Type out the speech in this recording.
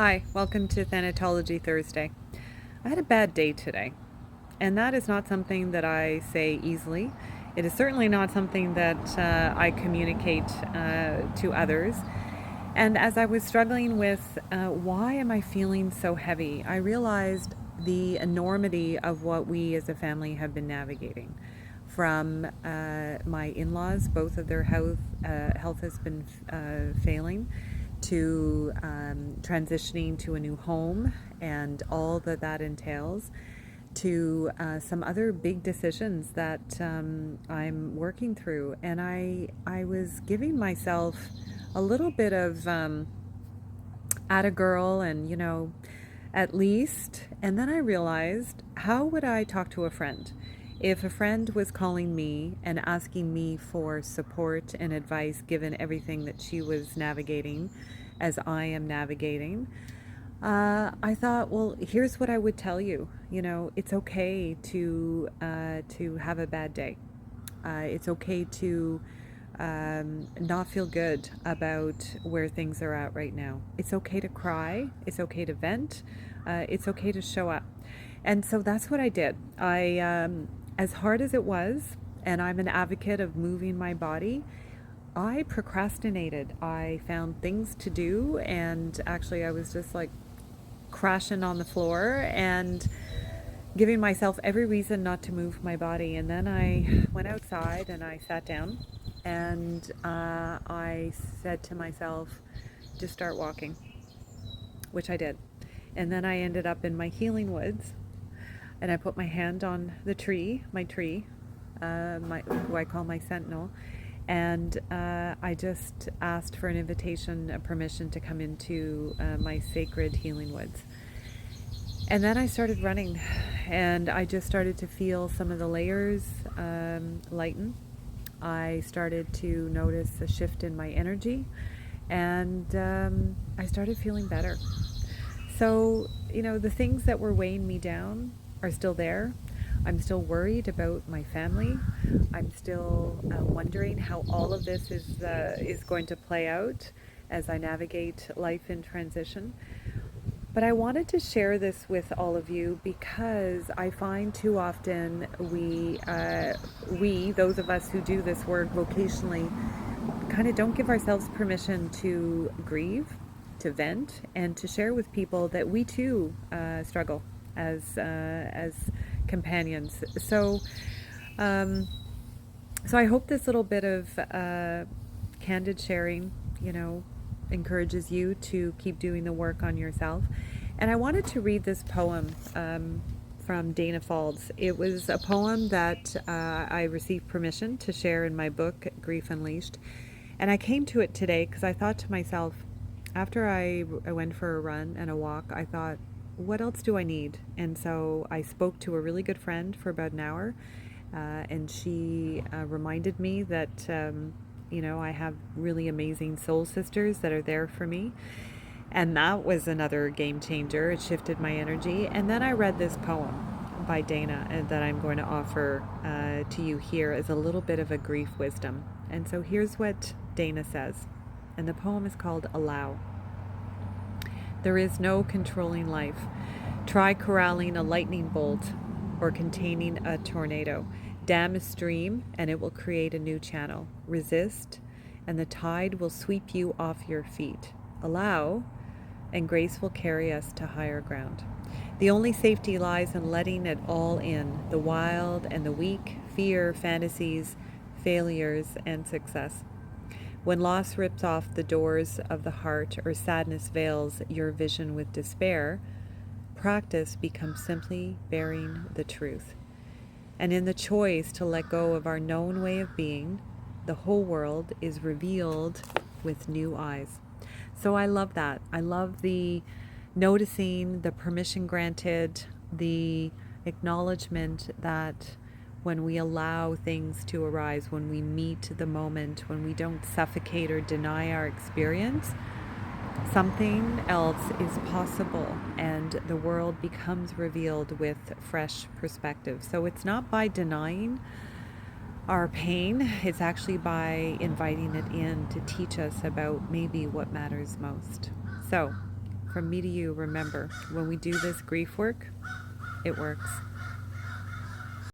Hi, welcome to Thanatology Thursday. I had a bad day today, and that is not something that I say easily. It is certainly not something that I communicate to others. And as I was struggling with why am I feeling so heavy, I realized the enormity of what we as a family have been navigating. From my in-laws, both of their health has been failing, to transitioning to a new home and all that that entails, to some other big decisions that I'm working through. And I was giving myself a little bit of at a girl and, at least. And then I realized, how would I talk to a friend? If a friend was calling me and asking me for support and advice, given everything that she was navigating as I am navigating, I thought, well, here's what I would tell you. It's okay to have a bad day. It's okay to not feel good about where things are at right now. It's okay to cry. It's okay to vent. It's okay to show up. And so that's what I did. As hard as it was, and I'm an advocate of moving my body, I procrastinated. I found things to do, and actually, I was just like crashing on the floor and giving myself every reason not to move my body. And then I went outside and I sat down and I said to myself, just start walking, which I did. And then I ended up in my healing woods and I put my hand on the tree, who I call my sentinel, and I just asked for an invitation, a permission to come into my sacred healing woods. And then I started running, and I just started to feel some of the layers lighten. I started to notice a shift in my energy, and I started feeling better. So, the things that were weighing me down are still there. I'm still worried about my family. I'm still wondering how all of this is going to play out as I navigate life in transition. But I wanted to share this with all of you because I find too often those of us who do this work vocationally, kind of don't give ourselves permission to grieve, to vent, and to share with people that we too struggle as companions. So I hope this little bit of candid sharing, encourages you to keep doing the work on yourself. And I wanted to read this poem from Dana Faulds. It was a poem that I received permission to share in my book, Grief Unleashed. And I came to it today because I thought to myself, after I went for a run and a walk, I thought, what else do I need? And so I spoke to a really good friend for about an hour, and she reminded me that I have really amazing soul sisters that are there for me. And that was another game changer. It shifted my energy. And then I read this poem by Dana that I'm going to offer to you here as a little bit of a grief wisdom. And so here's what Dana says. And the poem is called Allow. There is no controlling life. Try corralling a lightning bolt or containing a tornado. Dam a stream and it will create a new channel. Resist and the tide will sweep you off your feet. Allow and grace will carry us to higher ground. The only safety lies in letting it all in, the wild and the weak, fear, fantasies, failures, and success. When loss rips off the doors of the heart or sadness veils your vision with despair, practice becomes simply bearing the truth. And in the choice to let go of our known way of being, the whole world is revealed with new eyes. So I love that. I love the noticing, the permission granted, the acknowledgement that when we allow things to arise, when we meet the moment, when we don't suffocate or deny our experience, something else is possible and the world becomes revealed with fresh perspective. So it's not by denying our pain, it's actually by inviting it in to teach us about maybe what matters most. So from me to you, remember, when we do this grief work, it works.